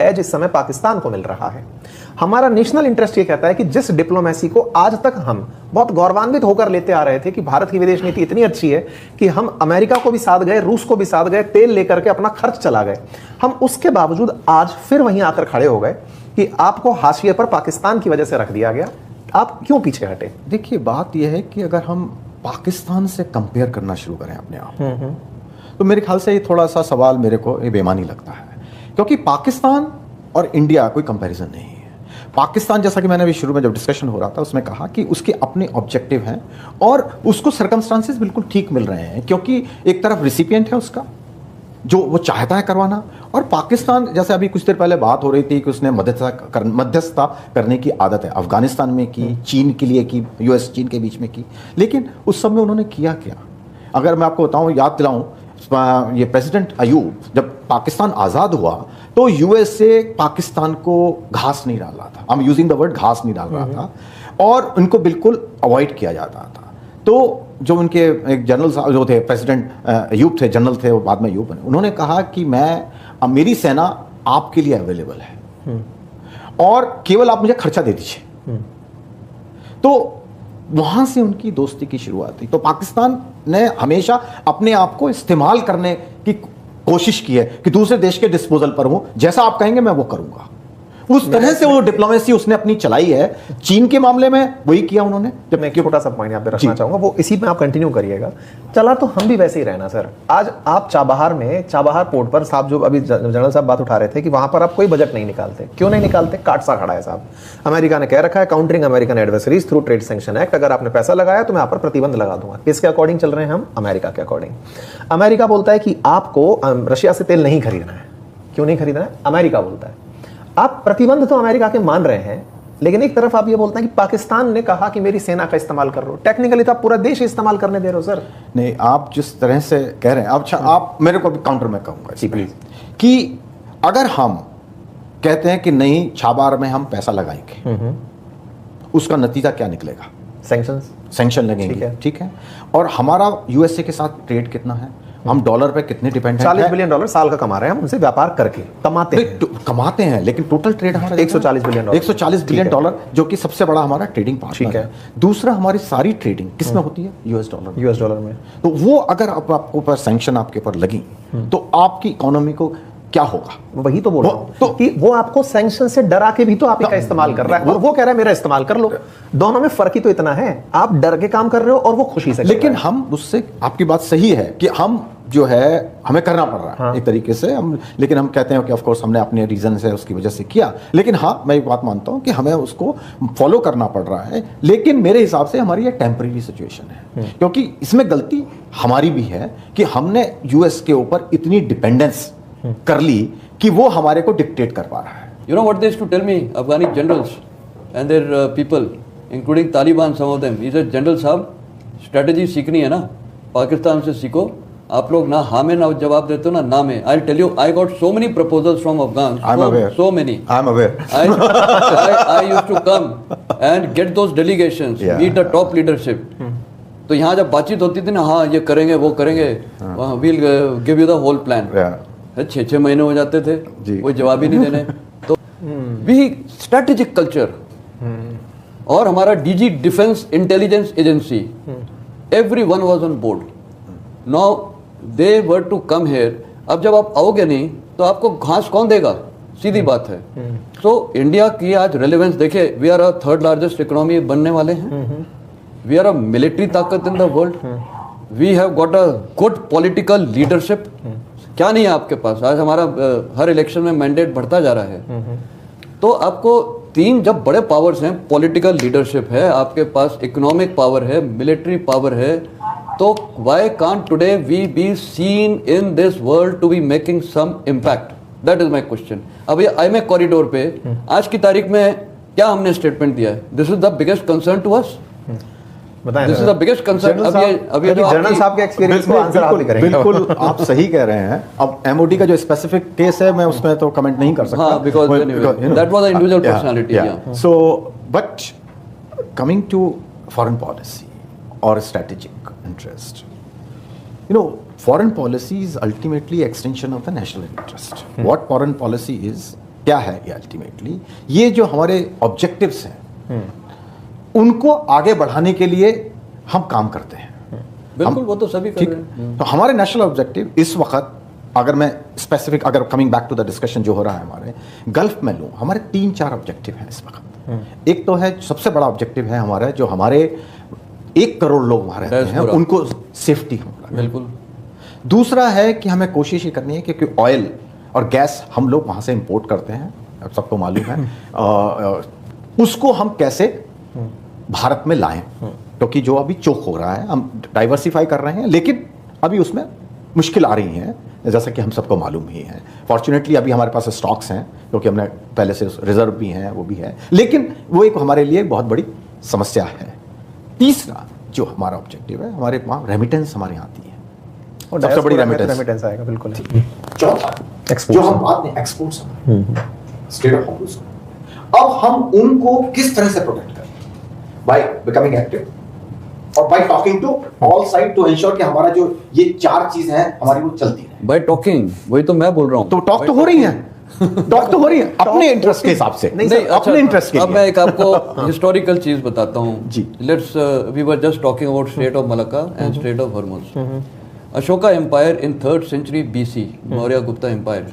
जिस समय पाकिस्तान को मिल रहा है। हमारा नेशनल इंटरेस्ट ये कहता है कि जिस डिप्लोमेसी को आज तक हम बहुत गौरवान्वित होकर लेते आ रहे थे कि भारत की विदेश नीति इतनी अच्छी है कि हम अमेरिका को भी साथ गए, रूस को भी साथ गए, तेल लेकर के अपना खर्च चला गए, हम उसके बावजूद आज फिर वहीं आकर खड़े हो गए कि आपको हाशिए पर पाकिस्तान की वजह से रख दिया गया। आप क्यों पीछे हटे? देखिए, बात यह है कि अगर हम पाकिस्तान से कंपेयर करना शुरू करें अपने आप तो मेरे ख्याल से ये थोड़ा सा सवाल मेरे को ये बेमानी लगता है, क्योंकि पाकिस्तान और इंडिया कोई कंपैरिजन नहीं है। पाकिस्तान, जैसा कि मैंने अभी शुरू में जब डिस्कशन हो रहा था उसमें कहा कि उसके अपने ऑब्जेक्टिव हैं और उसको सर्कमस्टांसेस बिल्कुल ठीक मिल रहे हैं, क्योंकि एक तरफ रिसिपिएंट है उसका जो वो चाहता है करवाना, और पाकिस्तान, जैसे अभी कुछ देर पहले बात हो रही थी कि उसने मध्यस्थता करने की आदत है, अफगानिस्तान में की, चीन के लिए की, यूएस चीन के बीच में की, लेकिन उस सब में उन्होंने किया क्या? अगर मैं आपको बताऊं, याद दिलाऊं, ये प्रेसिडेंट अयूब जब पाकिस्तान आज़ाद हुआ तो यूएसए पाकिस्तान को घास नहीं डाल रहा था, I am using the word घास नहीं डाल रहा था, और उनको बिल्कुल अवॉइड किया जाता था। तो जो उनके एक जनरल साहब जो थे, प्रेसिडेंट अयूब थे, जनरल थे, वो बाद में अयूब बने, उन्होंने कहा कि मेरी सेना आपके लिए अवेलेबल है और केवल आप मुझे खर्चा दे दीजिए। तो वहां से उनकी दोस्ती की शुरुआत हुई। तो पाकिस्तान ने हमेशा अपने आप को इस्तेमाल करने की कोशिश की है कि दूसरे देश के डिस्पोजल पर हूं, जैसा आप कहेंगे मैं वो करूंगा। उस तरह से वो डिप्लोमेसी उसने अपनी चलाई है। चीन के मामले में वही किया उन्होंने। जब मैं छोटा सा पॉइंट यहाँ पे रखना चाहूंगा, वो इसी में आप कंटिन्यू करिएगा। चला तो हम भी वैसे ही रहना सर। आज आप चाबहार पोर्ट पर, साहब जो अभी जनरल साहब बात उठा रहे थे कि वहां पर आप कोई बजट नहीं निकालते, क्यों नहीं निकालते? काट सा खड़ा है साहब। अमेरिका ने कह रखा है countering American adversaries through trade sanction act, अगर आपने पैसा लगाया तो मैं आप पर प्रतिबंध लगा दूंगा। किसके अकॉर्डिंग चल रहे हैं हम? अमेरिका के अकॉर्डिंग। अमेरिका बोलता है कि आपको रशिया से तेल नहीं खरीदना है। क्यों नहीं खरीदना है? अमेरिका बोलता है। आप प्रतिबंध तो अमेरिका के मान रहे हैं, लेकिन एक तरफ आप ये बोलते हैं कि पाकिस्तान ने कहा कि मेरी सेना का इस्तेमाल कर रहे हो। टेक्निकली तो आप पूरा देश इस्तेमाल करने दे रहे हो सर। नहीं, आप जिस तरह से कह रहे हैं, अच्छा आप मेरे को भी काउंटर में कहूंगा जी प्लीज, कि अगर हम कहते हैं कि नहीं, छाबार में हम पैसा लगाएंगे, उसका नतीजा क्या निकलेगा? सैंक्शन लगेंगे, ठीक है। और हमारा यूएसए के साथ ट्रेड कितना है? हम डॉलर पे कितने डिपेंडेंट हैं? $40 बिलियन साल का कमा रहे हैं हम, उनसे व्यापार करके कमाते हैं, लेकिन टोटल ट्रेड हमारा $140 बिलियन डॉलर, जो कि सबसे बड़ा हमारा ट्रेडिंग पार्टनर है। दूसरा, हमारी सारी ट्रेडिंग किस में होती है? यूएस डॉलर में। तो वो अगर आपको ऊपर सैंक्शन आपके ऊपर लगी तो आपकी इकोनॉमी को क्या होगा? वही तो बोल रहा हूं, तो कि वो आपको सैंक्शन से डरा के भी तो आप इसका इस्तेमाल कर रहा है, और वो कह रहा है मेरा इस्तेमाल कर लो। दोनों में फर्क ही तो इतना है, आप डर के काम कर रहे हो और वो खुशी से। लेकिन हम उससे, आपकी बात सही है कि हम जो है हमें करना पड़ रहा है, हाँ, एक तरीके से हम, लेकिन हम कहते हैं कि ऑफ कोर्स हमने अपने रीजन से उसकी वजह से किया, लेकिन हाँ, मैं एक बात मानता हूं कि हमें उसको फॉलो करना पड़ रहा है। लेकिन मेरे हिसाब से हमारी ये टेम्परेरी सिचुएशन है, क्योंकि इसमें गलती हमारी भी है कि हमने यूएस के ऊपर इतनी डिपेंडेंस कर ली कि वो हमारे को डिक्टेट कर पा रहा है। You know what they used to tell me, Afghani generals and their people, including Taliban, some of them. He said, general साहब, स्ट्रेटजी सीखनी है ना, पाकिस्तान से सीखो। आप लोग ना हाँ में ना जवाब देते हो ना में। I'll tell you, I got so many proposals from Afghans. I'm aware. So many. I'm aware. I used to come and get those delegations, meet the top leadership. तो यहाँ जब बातचीत होती थी ना, हाँ ये करेंगे वो करेंगे, we'll give you the whole plan. 6 महीने हो जाते थे, कोई जवाब ही नहीं देने। तो भी स्ट्रेटेजिक कल्चर, और हमारा DG defence intelligence agency, everyone was on board. Now they were to come here. अब जब आप आओगे नहीं तो आपको घास कौन देगा? सीधी बात है। सो इंडिया की आज रेलेवेंस देखिए, we are a third largest economy बनने वाले हैं, वी आर अ मिलिट्री ताकत in the world, we have got a good political leadership. क्या नहीं है आपके पास? आज हमारा हर इलेक्शन में मैंडेट बढ़ता जा रहा है। तो आपको 3 जब बड़े पावर्स हैं, पॉलिटिकल लीडरशिप है आपके पास, इकोनॉमिक पावर है, मिलिट्री पावर है, तो why can't today we be seen in this world to be making some impact? That is my question. अब ये IMEC कॉरिडोर पे आज की तारीख में क्या हमने स्टेटमेंट दिया है? This is the biggest concern to us. This is the biggest concern. अभी जनरल साहब के एक्सपीरियंस को आंसर आप ही करेंगे। बिल्कुल आप सही कह रहे हैं। अब MOD का जो स्पेसिफिक केस है, मैं उसमें तो कमेंट नहीं कर सकता, because that was an individual personality. So, but coming to foreign policy or strategic interest, foreign policy is ultimately extension of the national interest. What foreign policy is, क्या है ये अल्टीमेटली, ये जो हमारे ऑब्जेक्टिव्स हैं उनको आगे बढ़ाने के लिए हम काम करते हैं। बिल्कुल, वो तो सभी कर ठीक, रहे हैं। तो हमारे नेशनल ऑब्जेक्टिव इस वक्त, अगर मैं स्पेसिफिक, अगर coming back to the discussion जो हो रहा है हमारे गल्फ में लूं, हमारे 3-4 ऑब्जेक्टिव हैं इस वक्त। एक तो है, सबसे बड़ा ऑब्जेक्टिव है हमारा, जो हमारे 1 करोड़ लोग वहां रहते हैं उनको सेफ्टी हो। बिल्कुल। दूसरा है कि हमें कोशिश ये करनी है कि ऑयल और गैस हम लोग वहां से इंपोर्ट करते हैं, अब सबको मालूम है, उसको हम कैसे भारत में लाएं, क्योंकि जो अभी चोक हो रहा है, हम डाइवर्सिफाई कर रहे हैं लेकिन अभी उसमें मुश्किल आ रही है, जैसा कि हम सबको मालूम ही है। फॉर्चुनेटली अभी हमारे पास स्टॉक्स हैं, क्योंकि हमने पहले से रिजर्व भी हैं, वो भी है, लेकिन वो एक हमारे लिए बहुत बड़ी समस्या है। तीसरा जो हमारा ऑब्जेक्टिव है, हमारे वहाँ रेमिटेंस हमारे यहाँ आती है, और सबसे बड़ी रेमिटेंस आएगा। बिल्कुल। चौथा जो हम बात में एक्सपोर्ट्स, स्टेट ऑफ हॉर्मुज़, अब हम उनको किस तरह से प्रोटेक्ट करें, बाय बिकमिंग एक्टिव और by talking to all side to ensure कि हमारा जो ये 4 चीजें हैं हमारी वो चलती रहे। बाय टॉकिंग, वही तो मैं बोल रहा हूँ। तो टॉक तो हो रही है, टॉक तो हो रही है अपने इंटरेस्ट के हिसाब से, नहीं, अपने इंटरेस्ट के लिए। अब मैं एक आपको हिस्टोरिकल चीज बताता हूँ जी। Let's we were just talking about strait of Malacca and strait of Hormuz. Ashoka empire in 3rd century BC, Maurya Gupta empire,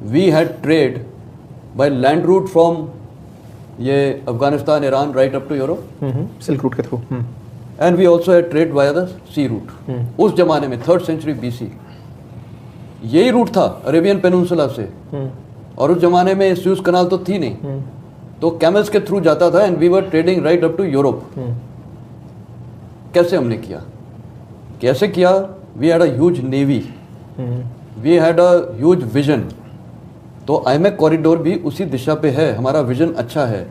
we had trade by land route from ये Afghanistan, Iran, right up to Europe, silk route के through, and we also had trade via the sea route. उस जमाने में 3rd century BC यही route था Arabian peninsula से, और उस जमाने में स्यूज कनाल तो थी नहीं, तो कैमल्स के थ्रू जाता था and we were trading right up to Europe. कैसे हमने किया, कैसे किया? We had a huge navy, we had a huge vision. तो आईमेक कॉरिडोर भी उसी दिशा पे है, हमारा विजन अच्छा है।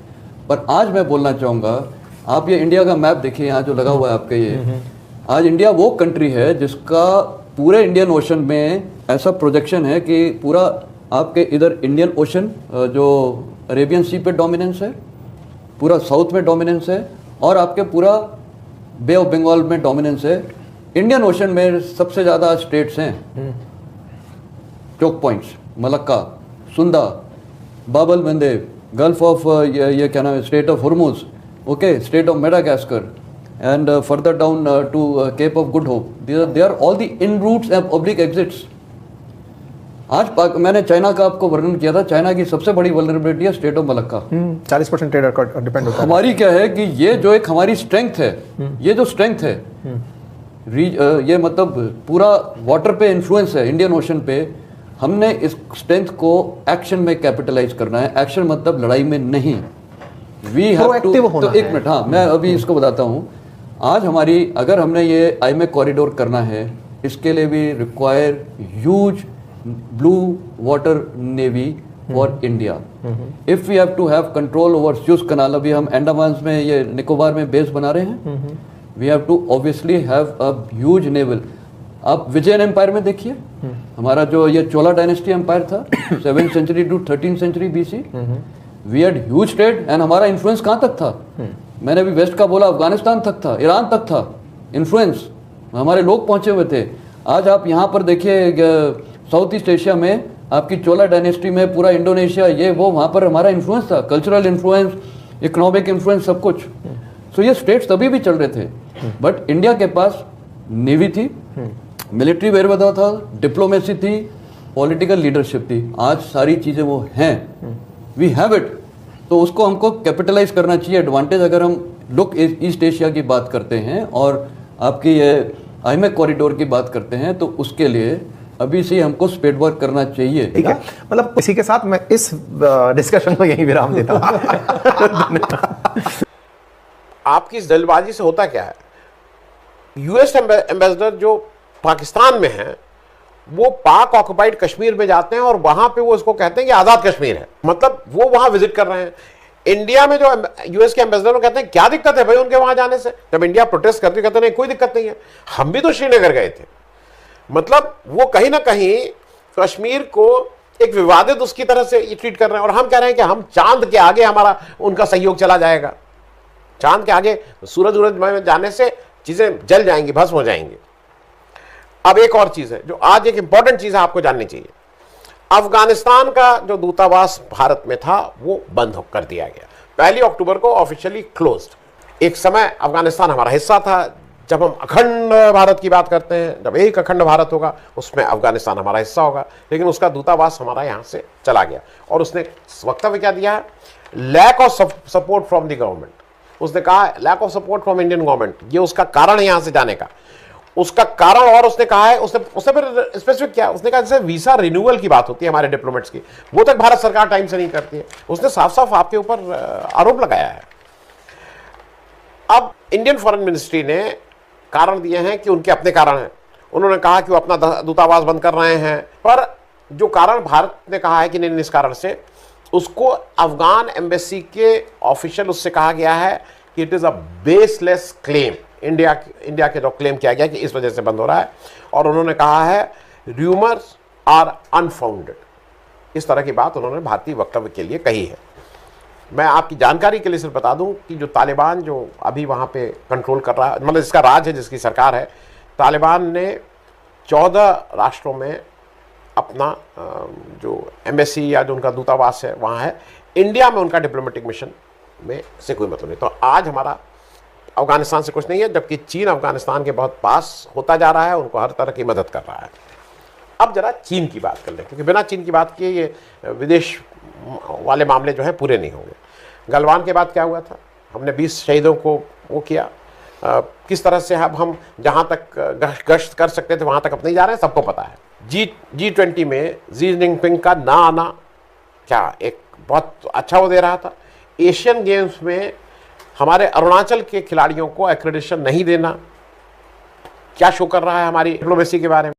पर आज मैं बोलना चाहूँगा, आप ये इंडिया का मैप देखिए यहाँ जो लगा हुआ है आपके, ये आज इंडिया वो कंट्री है जिसका पूरे इंडियन ओशन में ऐसा प्रोजेक्शन है कि पूरा आपके इधर इंडियन ओशन जो अरेबियन सी पे डोमिनेंस है, पूरा साउथ में डोमिनेंस है, और आपके पूरा बे ऑफ बंगाल में डोमिनेंस है। इंडियन ओशन में सबसे ज़्यादा स्टेट्स हैं, choke points, Malacca, Sunda, Babal मंदेब, gulf of ये क्या नाम है, state of Hormuz, okay, state of Madagascar, and further down to Cape of Good Hope. They are all the in routes and oblique exits. आज मैंने China का आपको वर्णन किया था, चाइना की सबसे बड़ी वल्नरेबिलिटी है state of Malacca. 40% trade depend होता है। हमारी क्या है कि ये जो एक हमारी स्ट्रेंथ है, ये जो स्ट्रेंथ है, ये मतलब पूरा वाटर पे इन्फ्लुएंस है इंडियन ओशन पे, हमने इस स्ट्रेंथ को एक्शन में कैपिटलाइज करना है। एक्शन मतलब लड़ाई में नहीं, वी हैव टू। तो एक मिनट, हाँ मैं अभी इसको बताता हूँ। आज हमारी, अगर हमने ये आईमेक कॉरिडोर करना है, इसके लिए भी require huge blue water navy for India. If we have to have control over Suez canal, अभी हम अंडमान में, ये निकोबार में बेस बना रहे हैं, we have to obviously have a huge naval. आप विजयन एम्पायर में देखिए, हमारा जो ये चोला डायनेस्टी एम्पायर था 7th century to 13th century BC, we had huge trade, and हमारा इन्फ्लुएंस कहाँ तक था? मैंने अभी वेस्ट का बोला, अफगानिस्तान तक था, ईरान तक था इन्फ्लुएंस, हमारे लोग पहुंचे हुए थे। आज आप यहाँ पर देखिए साउथ ईस्ट एशिया में आपकी चोला डायनेस्टी में पूरा इंडोनेशिया, ये वो, वहाँ पर हमारा इन्फ्लुएंस था, कल्चरल इन्फ्लुएंस, इकोनॉमिक इन्फ्लुएंस, सब कुछ। सो ये स्टेट्स तभी भी चल रहे थे, बट इंडिया के पास नेवी थी, मिलिट्री वेरवदा था, डिप्लोमेसी थी, पॉलिटिकल लीडरशिप थी। आज सारी चीज़ें वो हैं, वी हैव इट, तो उसको हमको कैपिटलाइज करना चाहिए। एडवांटेज, अगर हम लुक ईस्ट एशिया की बात करते हैं और आपकी ये आईमेक कॉरिडोर की बात करते हैं, तो उसके लिए अभी से हमको स्पेड वर्क करना चाहिए। ठीक है, मतलब इसी के साथ मैं इस डिस्कशन को यहीं विराम देता हूं। आपकी इस जल्दबाजी से होता क्या है, यूएस एम्बेसडर जो पाकिस्तान में है, वो पाक ऑक्युपाइड कश्मीर में जाते हैं और वहां पे वो इसको कहते हैं कि आजाद कश्मीर है, मतलब वो वहां विजिट कर रहे हैं। इंडिया में जो यूएस के एम्बेसडर कहते हैं क्या दिक्कत है भाई उनके वहां जाने से, जब इंडिया प्रोटेस्ट करती कहते नहीं कोई दिक्कत नहीं है, हम भी तो श्रीनगर गए थे। मतलब वो कहीं ना कहीं कश्मीर को एक विवादित उसकी तरह से ट्रीट कर रहे हैं, और हम कह रहे हैं कि हम चांद के आगे हमारा उनका सहयोग चला जाएगा। चांद के आगे सूरज में जाने से चीजें जल जाएंगी, भस्म हो जाएंगी। अब एक और चीज है जो आज एक इंपॉर्टेंट चीज है आपको जाननी चाहिए। अफगानिस्तान का जो दूतावास भारत में था वो बंद कर दिया गया, 1 अक्टूबर को ऑफिशियली क्लोज्ड। एक समय अफगानिस्तान हमारा हिस्सा था। जब हम अखंड भारत की बात करते हैं, जब एक अखंड भारत होगा उसमें अफगानिस्तान हमारा हिस्सा होगा, लेकिन उसका दूतावास हमारा यहाँ से चला गया। और उसने वक्तव्य क्या दिया है? Lack of support from the government. उसने कहा lack of support from Indian government, ये उसका कारण है यहाँ से जाने का, उसका कारण। और उसने कहा है, उसने फिर स्पेसिफिक किया, उसने कहा जैसे वीसा रिन्यूअल की बात होती है हमारे डिप्लोमेट्स की, वो तक भारत सरकार टाइम से नहीं करती है। उसने साफ साफ आपके ऊपर आरोप लगाया है। अब इंडियन फॉरेन मिनिस्ट्री ने कारण दिए हैं कि उनके अपने कारण हैं। उन्होंने कहा कि वो अपना दूतावास बंद कर रहे हैं, पर जो कारण भारत ने कहा है कि नहीं, इस कारण से उसको अफगान एम्बेसी के ऑफिशियल उससे कहा गया है कि it is a baseless claim. India के जो क्लेम किया गया कि इस वजह से बंद हो रहा है, और उन्होंने कहा है र्यूमर्स आर अनफाउंडेड। इस तरह की बात उन्होंने भारतीय वक्तव्य के लिए कही है। मैं आपकी जानकारी के लिए सिर्फ बता दूं कि जो तालिबान जो अभी वहाँ पे कंट्रोल कर रहा है, मतलब जिसका राज है, जिसकी सरकार है, तालिबान ने 14 राष्ट्रों में अपना जो एम्बेसी या जो उनका दूतावास है वहाँ है। इंडिया में उनका डिप्लोमेटिक मिशन में से कोई मतलब नहीं। तो आज हमारा अफगानिस्तान से कुछ नहीं है, जबकि चीन अफगानिस्तान के बहुत पास होता जा रहा है, उनको हर तरह की मदद कर रहा है। अब जरा चीन की बात कर लें, क्योंकि बिना चीन की बात किए ये विदेश वाले मामले जो हैं पूरे नहीं होंगे। गलवान के बाद क्या हुआ था? हमने 20 शहीदों को वो किया। किस तरह से अब हम जहाँ तक गश्त कर सकते थे वहाँ तक अब नहीं जा रहे हैं, सबको पता है। G20 में शी जिनपिंग का ना आना क्या एक बहुत अच्छा वो दे रहा था। एशियन गेम्स में हमारे अरुणाचल के खिलाड़ियों को एक्रेडिटेशन नहीं देना क्या शो कर रहा है हमारी डिप्लोमेसी के बारे में।